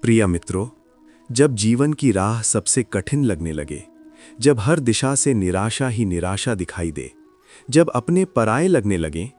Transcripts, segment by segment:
प्रिय मित्रों, जब जीवन की राह सबसे कठिन लगने लगे, जब हर दिशा से निराशा ही निराशा दिखाई दे, जब अपने पराये लगने लगे,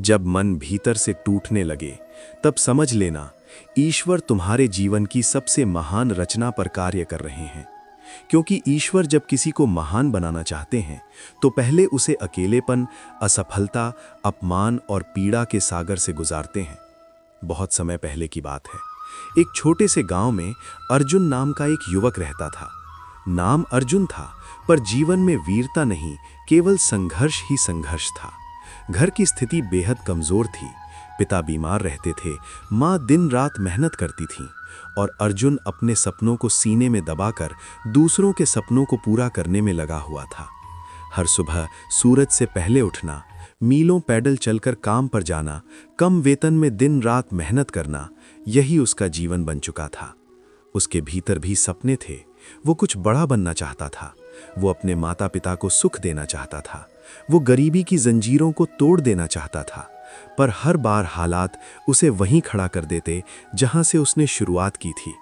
जब मन भीतर से टूटने लगे, तब समझ लेना ईश्वर तुम्हारे जीवन की सबसे महान रचना पर कार्य कर रहे हैं। क्योंकि ईश्वर जब किसी को महान बनाना चाहते हैं तो पहले उसे अकेलेपन, असफलता, अपमान और पीड़ा के सागर से गुजारते हैं। बहुत समय पहले की बात है। एक छोटे से गांव में अर्जुन नाम का एक युवक रहता था। नाम अर्जुन था, पर जीवन में वीरता नहीं, केवल संघर्ष ही संघर्ष था। घर की स्थिति बेहद कमजोर थी। पिता बीमार रहते थे, माँ दिन रात मेहनत करती थी और अर्जुन अपने सपनों को सीने में दबाकर दूसरों के सपनों को पूरा करने में लगा हुआ था। हर सुबह सूरज से पहले उठना, मीलों पैदल चलकर काम पर जाना, कम वेतन में दिन रात मेहनत करना, यही उसका जीवन बन चुका था। उसके भीतर भी सपने थे। वो कुछ बड़ा बनना चाहता था। वो अपने माता पिता को सुख देना चाहता था। वो गरीबी की जंजीरों को तोड़ देना चाहता था। पर हर बार हालात उसे वहीं खड़ा कर देते जहां से उसने शुरुआत की थी।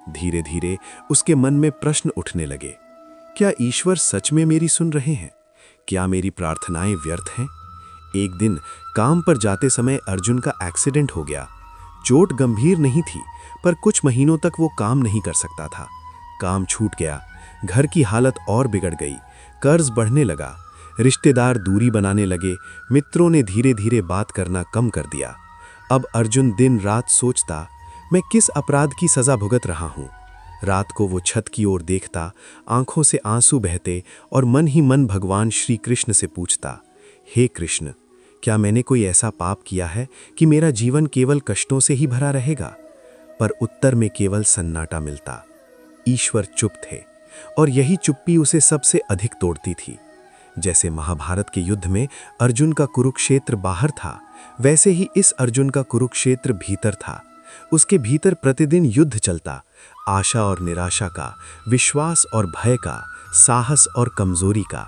धीरे धीरे उसके मन में प्रश्न उठने लगे। क्या ईश्वर सच में मेरी सुन रहे हैं? क्या मेरी प्रार्थनाएं व्यर्थ हैं? एक दिन काम पर जाते समय अर्जुन का एक्सीडेंट हो गया। चोट गंभीर नहीं थी, पर कुछ महीनों तक वो काम नहीं कर सकता था। काम छूट गया, घर की हालत और बिगड़ गई, कर्ज बढ़ने लगा, रिश्तेदार दूरी बनाने लगे, मित्रों ने धीरे धीरे बात करना कम कर दिया। अब अर्जुन दिन रात सोचता, मैं किस अपराध की सजा भुगत रहा हूँ। रात को वो छत की ओर देखता, आंखों से आंसू बहते और मन ही मन भगवान श्री कृष्ण से पूछता, हे कृष्ण, क्या मैंने कोई ऐसा पाप किया है कि मेरा जीवन केवल कष्टों से ही भरा रहेगा? पर उत्तर में केवल सन्नाटा मिलता। ईश्वर चुप थे और यही चुप्पी उसे सबसे अधिक तोड़ती थी। जैसे महाभारत के युद्ध में अर्जुन का कुरुक्षेत्र बाहर था, वैसे ही इस अर्जुन का कुरुक्षेत्र भीतर था। उसके भीतर प्रतिदिन युद्ध चलता, आशा और निराशा का, विश्वास और भय का, साहस और कमजोरी का।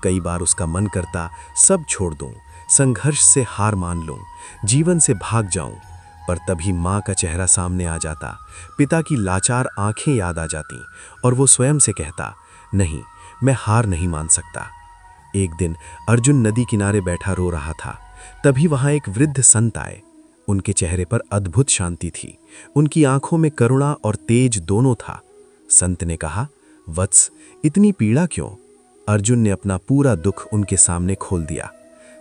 कई बार उसका मन करता सब छोड़ दूं, संघर्ष से हार मान लूं, जीवन से भाग जाऊं। पर तभी माँ का चेहरा सामने आ जाता, पिता की लाचार आंखें याद आ जाती और वो स्वयं से कहता, नहीं, मैं हार नहीं मान सकता। एक दिन अर्जुन नदी किनारे बैठा रो रहा था। तभी वहां एक वृद्ध संत आए। उनके चेहरे पर अद्भुत शांति थी। उनकी आंखों में करुणा और तेज दोनों था। संत ने कहा, वत्स, इतनी पीड़ा क्यों? अर्जुन ने अपना पूरा दुख उनके सामने खोल दिया।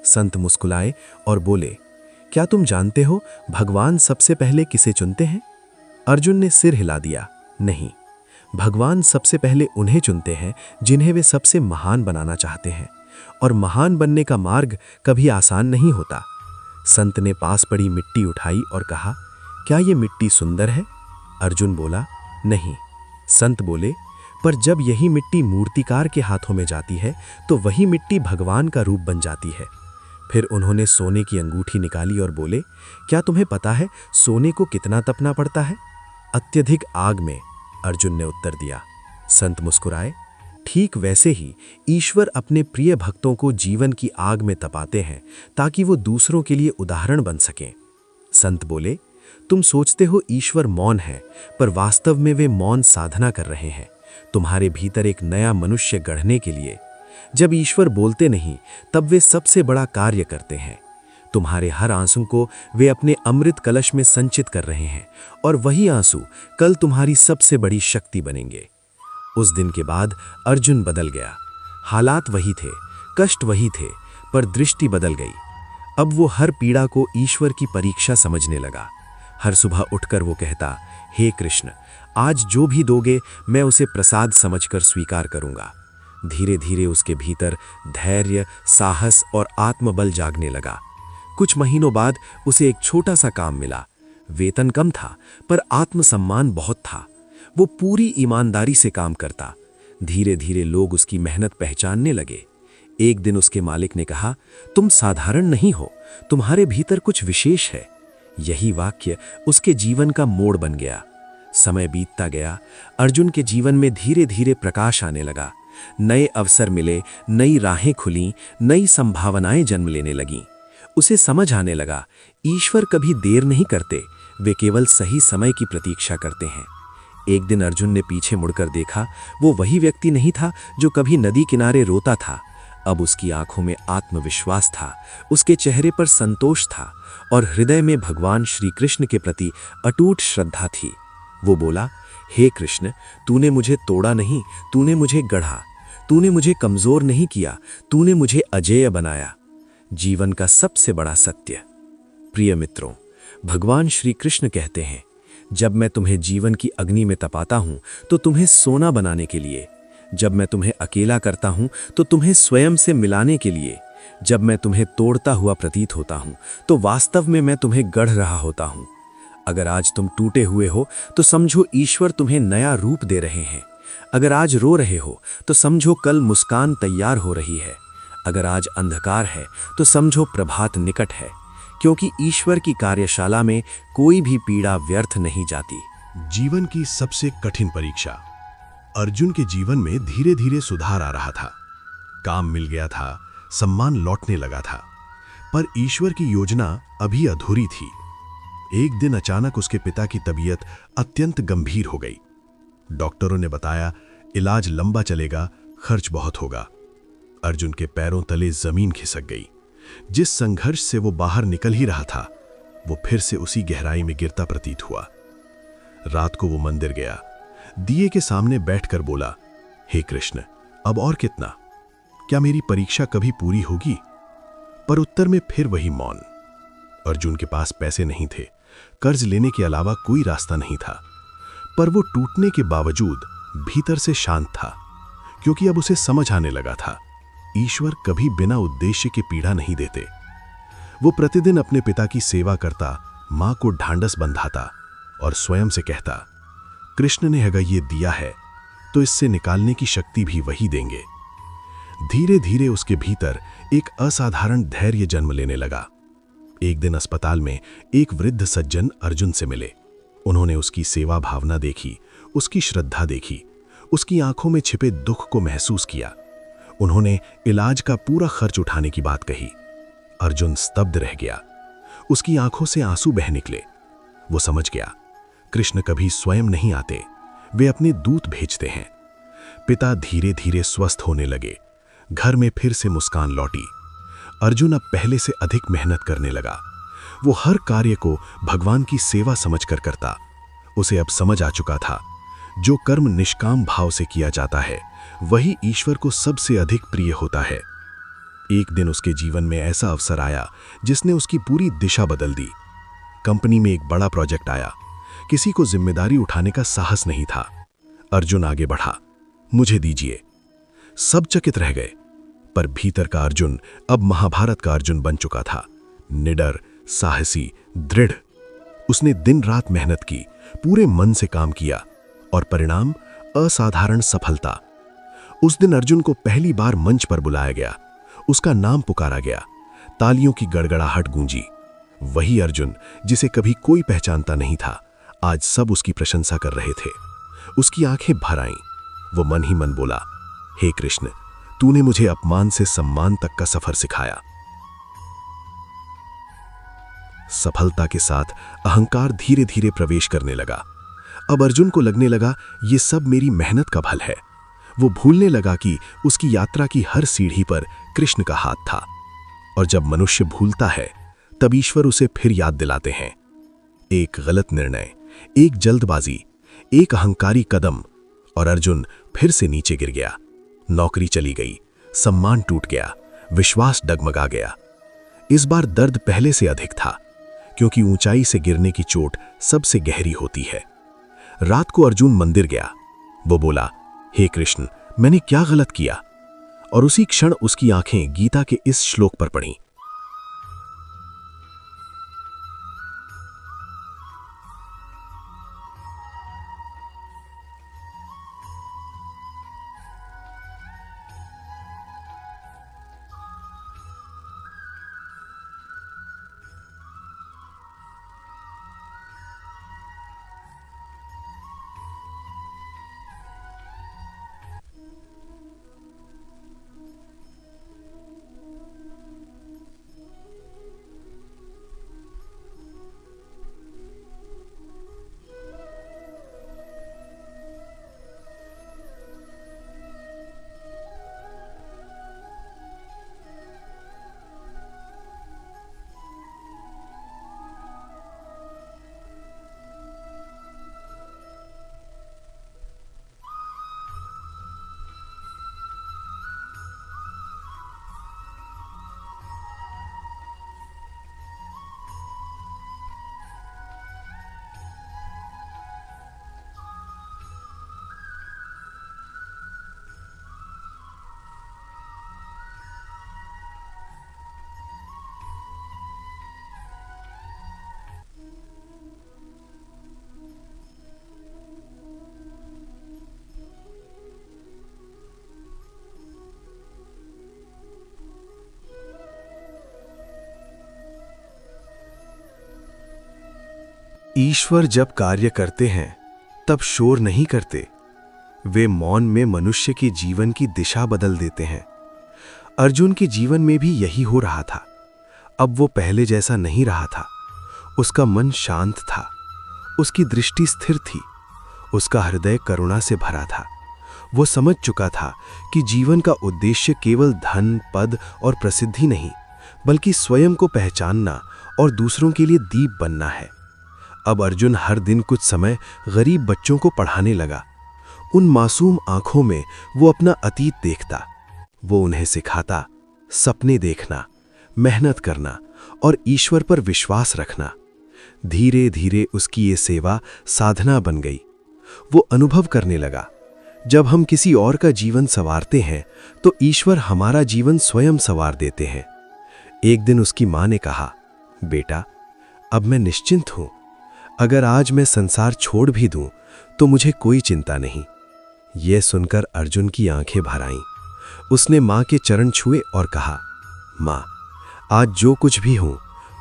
संत मुस्कुराए और बोले, क्या तुम जानते हो भगवान सबसे पहले किसे चुनते हैं? अर्जुन ने सिर हिला दिया, नहीं, भगवान सबसे पहले उन्हें चुनते हैं जिन्हें वे सबसे महान बनाना चाहते हैं। और महान बनने का मार्ग कभी आसान नहीं होता। संत ने पास पड़ी मिट्टी उठाई और कहा, क्या ये मिट्टी सुंदर है? अर्जुन बोला, नहीं। संत बोले, पर जब यही मिट्टी मूर्तिकार के हाथों में जाती है तो वही मिट्टी भगवान का रूप बन जाती है। फिर उन्होंने सोने की अंगूठी निकाली और बोले, क्या तुम्हें पता है सोने को कितना तपना पड़ता है? अत्यधिक आग में, अर्जुन ने उत्तर दिया। संत मुस्कुराए, ठीक वैसे ही ईश्वर अपने प्रिय भक्तों को जीवन की आग में तपाते हैं ताकि वो दूसरों के लिए उदाहरण बन सकें। संत बोले, तुम सोचते हो ईश्वर मौन है, पर वास्तव में वे मौन साधना कर रहे हैं तुम्हारे भीतर एक नया मनुष्य गढ़ने के लिए। जब ईश्वर बोलते नहीं, तब वे सबसे बड़ा कार्य करते हैं। तुम्हारे हर आंसू को वे अपने अमृत कलश में संचित कर रहे हैं और वही आंसू कल तुम्हारी सबसे बड़ी शक्ति बनेंगे। उस दिन के बाद अर्जुन बदल गया। हालात वही थे, कष्ट वही थे, पर दृष्टि बदल गई। अब वो हर पीड़ा को ईश्वर की परीक्षा समझने लगा। हर सुबह उठकर वो कहता, हे कृष्ण, आज जो भी दोगे मैं उसे प्रसाद समझकर स्वीकार करूंगा। धीरे धीरे उसके भीतर धैर्य, साहस और आत्मबल जागने लगा। कुछ महीनों बाद उसे एक छोटा सा काम मिला। वेतन कम था, पर आत्मसम्मान बहुत था। वो पूरी ईमानदारी से काम करता। धीरे धीरे लोग उसकी मेहनत पहचानने लगे। एक दिन उसके मालिक ने कहा, तुम साधारण नहीं हो, तुम्हारे भीतर कुछ विशेष है। यही वाक्य उसके जीवन का मोड़ बन गया। समय बीतता गया। अर्जुन के जीवन में धीरे धीरे प्रकाश आने लगा। नए अवसर मिले, नई राहें खुलीं, नई संभावनाएं जन्म लेने लगीं। उसे समझ आने लगा, ईश्वर कभी देर नहीं करते, वे केवल सही समय की प्रतीक्षा करते हैं। एक दिन अर्जुन ने पीछे मुड़कर देखा। वो वही व्यक्ति नहीं था जो कभी नदी किनारे रोता था। अब उसकी आंखों में आत्मविश्वास था, उसके चेहरे पर संतोष था और हृदय में भगवान श्री कृष्ण के प्रति अटूट श्रद्धा थी। वो बोला, हे कृष्ण, तूने मुझे तोड़ा नहीं, तूने मुझे गढ़ा। तूने मुझे कमजोर नहीं किया, तूने मुझे अजेय बनाया। जीवन का सबसे बड़ा सत्य। प्रिय मित्रों, भगवान श्री कृष्ण कहते हैं, जब मैं तुम्हें जीवन की अग्नि में तपाता हूं तो तुम्हें सोना बनाने के लिए, जब मैं तुम्हें अकेला करता हूं तो तुम्हें स्वयं से मिलाने के लिए, जब मैं तुम्हें तोड़ता हुआ प्रतीत होता हूं तो वास्तव में मैं तुम्हें गढ़ रहा होता हूं। अगर आज तुम टूटे हुए हो तो समझो ईश्वर तुम्हें नया रूप दे रहे हैं। अगर आज रो रहे हो तो समझो कल मुस्कान तैयार हो रही है। अगर आज अंधकार है तो समझो प्रभात निकट है, क्योंकि ईश्वर की कार्यशाला में कोई भी पीड़ा व्यर्थ नहीं जाती। जीवन की सबसे कठिन परीक्षा। अर्जुन के जीवन में धीरे धीरे सुधार आ रहा था। काम मिल गया था, सम्मान लौटने लगा था, पर ईश्वर की योजना अभी अधूरी थी। एक दिन अचानक उसके पिता की तबीयत अत्यंत गंभीर हो गई। डॉक्टरों ने बताया, इलाज लंबा चलेगा, खर्च बहुत होगा। अर्जुन के पैरों तले जमीन खिसक गई। जिस संघर्ष से वो बाहर निकल ही रहा था, वो फिर से उसी गहराई में गिरता प्रतीत हुआ। रात को वो मंदिर गया, दिए के सामने बैठकर बोला, हे कृष्ण, अब और कितना? क्या मेरी परीक्षा कभी पूरी होगी? पर उत्तर में फिर वही मौन। अर्जुन के पास पैसे नहीं थे, कर्ज लेने के अलावा कोई रास्ता नहीं था, पर वो टूटने के बावजूद भीतर से शांत था, क्योंकि अब उसे समझ आने लगा था, ईश्वर कभी बिना उद्देश्य के पीड़ा नहीं देते। वो प्रतिदिन अपने पिता की सेवा करता, मां को ढांढस बंधाता और स्वयं से कहता, कृष्ण ने अगर ये दिया है तो इससे निकालने की शक्ति भी वही देंगे। धीरे धीरे उसके भीतर एक असाधारण धैर्य जन्म लेने लगा। एक दिन अस्पताल में एक वृद्ध सज्जन अर्जुन से मिले। उन्होंने उसकी सेवा भावना देखी, उसकी श्रद्धा देखी, उसकी आंखों में छिपे दुख को महसूस किया। उन्होंने इलाज का पूरा खर्च उठाने की बात कही। अर्जुन स्तब्ध रह गया। उसकी आंखों से आंसू बह निकले। वो समझ गया, कृष्ण कभी स्वयं नहीं आते, वे अपने दूत भेजते हैं। पिता धीरे धीरे स्वस्थ होने लगे। घर में फिर से मुस्कान लौटी। अर्जुन अब पहले से अधिक मेहनत करने लगा। वो हर कार्य को भगवान की सेवा समझकर करता। उसे अब समझ आ चुका था, जो कर्म निष्काम भाव से किया जाता है वही ईश्वर को सबसे अधिक प्रिय होता है। एक दिन उसके जीवन में ऐसा अवसर आया जिसने उसकी पूरी दिशा बदल दी। कंपनी में एक बड़ा प्रोजेक्ट आया। किसी को जिम्मेदारी उठाने का साहस नहीं था। अर्जुन आगे बढ़ा, मुझे दीजिए। सब चकित रह गए, पर भीतर का अर्जुन अब महाभारत का अर्जुन बन चुका था। निडर, साहसी, दृढ़। उसने दिन रात मेहनत की, पूरे मन से काम किया और परिणाम असाधारण सफलता। उस दिन अर्जुन को पहली बार मंच पर बुलाया गया। उसका नाम पुकारा गया। तालियों की गड़गड़ाहट गूंजी। वही अर्जुन जिसे कभी कोई पहचानता नहीं था, आज सब उसकी प्रशंसा कर रहे थे। उसकी आंखें भर आईं। वो मन ही मन बोला, हे कृष्ण, तूने मुझे अपमान से सम्मान तक का सफर सिखाया। सफलता के साथ अहंकार धीरे धीरे प्रवेश करने लगा। अब अर्जुन को लगने लगा, ये सब मेरी मेहनत का फल है। वो भूलने लगा कि उसकी यात्रा की हर सीढ़ी पर कृष्ण का हाथ था। और जब मनुष्य भूलता है, तब ईश्वर उसे फिर याद दिलाते हैं। एक गलत निर्णय, एक जल्दबाजी, एक अहंकारी कदम और अर्जुन फिर से नीचे गिर गया। नौकरी चली गई, सम्मान टूट गया, विश्वास डगमगा गया। इस बार दर्द पहले से अधिक था, क्योंकि ऊंचाई से गिरने की चोट सबसे गहरी होती है। रात को अर्जुन मंदिर गया। वो बोला, हे कृष्ण, मैंने क्या गलत किया? और उसी क्षण उसकी आंखें गीता के इस श्लोक पर पड़ीं। ईश्वर जब कार्य करते हैं तब शोर नहीं करते, वे मौन में मनुष्य के जीवन की दिशा बदल देते हैं। अर्जुन के जीवन में भी यही हो रहा था। अब वो पहले जैसा नहीं रहा था। उसका मन शांत था, उसकी दृष्टि स्थिर थी, उसका हृदय करुणा से भरा था। वो समझ चुका था कि जीवन का उद्देश्य केवल धन, पद और प्रसिद्धि नहीं, बल्कि स्वयं को पहचानना और दूसरों के लिए दीप बनना है। अब अर्जुन हर दिन कुछ समय गरीब बच्चों को पढ़ाने लगा। उन मासूम आंखों में वो अपना अतीत देखता। वो उन्हें सिखाता सपने देखना, मेहनत करना और ईश्वर पर विश्वास रखना। धीरे धीरे उसकी ये सेवा साधना बन गई। वो अनुभव करने लगा, जब हम किसी और का जीवन संवारते हैं तो ईश्वर हमारा जीवन स्वयं संवार देते हैं। एक दिन उसकी मां ने कहा, बेटा, अब मैं निश्चिंत हूं। अगर आज मैं संसार छोड़ भी दूं तो मुझे कोई चिंता नहीं। यह सुनकर अर्जुन की आंखें भर आईं। उसने मां के चरण छुए और कहा, मां, आज जो कुछ भी हूं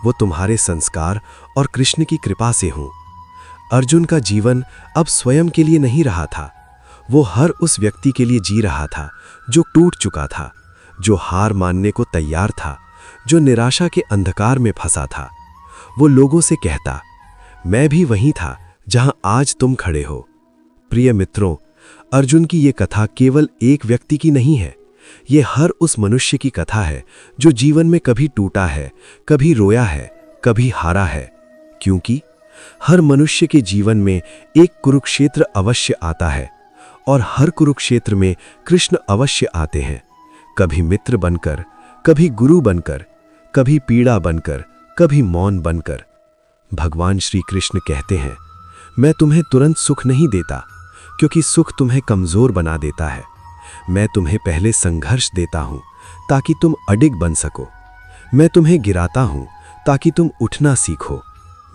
वो तुम्हारे संस्कार और कृष्ण की कृपा से हूं। अर्जुन का जीवन अब स्वयं के लिए नहीं रहा था। वो हर उस व्यक्ति के लिए जी रहा था जो टूट चुका था, जो हार मानने को तैयार था, जो निराशा के अंधकार में फंसा था। वो लोगों से कहता, मैं भी वहीं था जहां आज तुम खड़े हो। प्रिय मित्रों, अर्जुन की ये कथा केवल एक व्यक्ति की नहीं है। ये हर उस मनुष्य की कथा है जो जीवन में कभी टूटा है, कभी रोया है, कभी हारा है। क्योंकि हर मनुष्य के जीवन में एक कुरुक्षेत्र अवश्य आता है और हर कुरुक्षेत्र में कृष्ण अवश्य आते हैं। कभी मित्र बनकर, कभी गुरु बनकर, कभी पीड़ा बनकर, कभी मौन बनकर। भगवान श्री कृष्ण कहते हैं, मैं तुम्हें तुरंत सुख नहीं देता, क्योंकि सुख तुम्हें कमजोर बना देता है। मैं तुम्हें पहले संघर्ष देता हूं ताकि तुम अडिग बन सको। मैं तुम्हें गिराता हूं ताकि तुम उठना सीखो।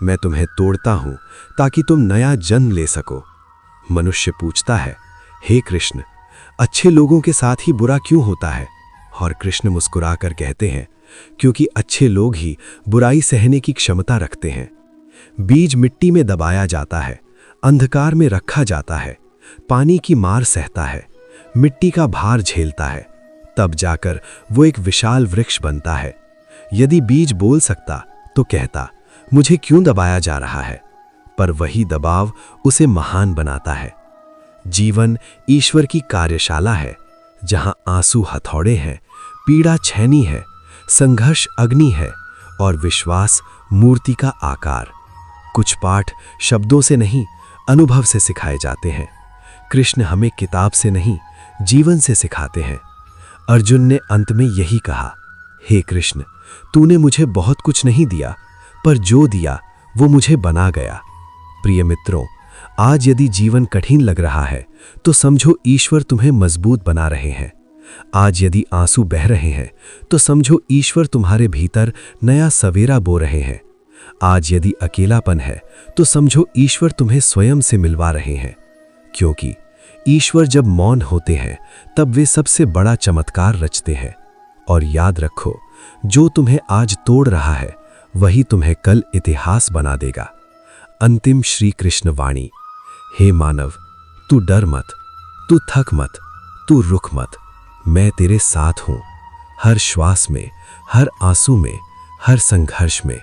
मैं तुम्हें तोड़ता हूं ताकि तुम नया जन्म ले सको। मनुष्य पूछता है, हे कृष्ण, अच्छे लोगों के साथ ही बुरा क्यों होता है? और कृष्ण मुस्कुराकर कहते हैं, क्योंकि अच्छे लोग ही बुराई सहने की क्षमता रखते हैं। बीज मिट्टी में दबाया जाता है, अंधकार में रखा जाता है, पानी की मार सहता है, मिट्टी का भार झेलता है, तब जाकर वो एक विशाल वृक्ष बनता है। यदि बीज बोल सकता तो कहता, मुझे क्यों दबाया जा रहा है? पर वही दबाव उसे महान बनाता है। जीवन ईश्वर की कार्यशाला है, जहां आंसू हथौड़े हैं, पीड़ा छैनी है, संघर्ष अग्नि है और विश्वास मूर्ति का आकार। कुछ पाठ शब्दों से नहीं, अनुभव से सिखाए जाते हैं। कृष्ण हमें किताब से नहीं, जीवन से सिखाते हैं। अर्जुन ने अंत में यही कहा, हे कृष्ण, तूने मुझे बहुत कुछ नहीं दिया, पर जो दिया वो मुझे बना गया। प्रिय मित्रों, आज यदि जीवन कठिन लग रहा है तो समझो ईश्वर तुम्हें मजबूत बना रहे हैं। आज यदि आंसू बह रहे हैं तो समझो ईश्वर तुम्हारे भीतर नया सवेरा बो रहे हैं। आज यदि अकेलापन है तो समझो ईश्वर तुम्हें स्वयं से मिलवा रहे हैं। क्योंकि ईश्वर जब मौन होते हैं तब वे सबसे बड़ा चमत्कार रचते हैं। और याद रखो, जो तुम्हें आज तोड़ रहा है वही तुम्हें कल इतिहास बना देगा। अंतिम श्री कृष्ण वाणी। हे मानव, तू डर मत, तू थक मत, तू रुक मत। मैं तेरे साथ हूं, हर श्वास में, हर आंसू में, हर संघर्ष में।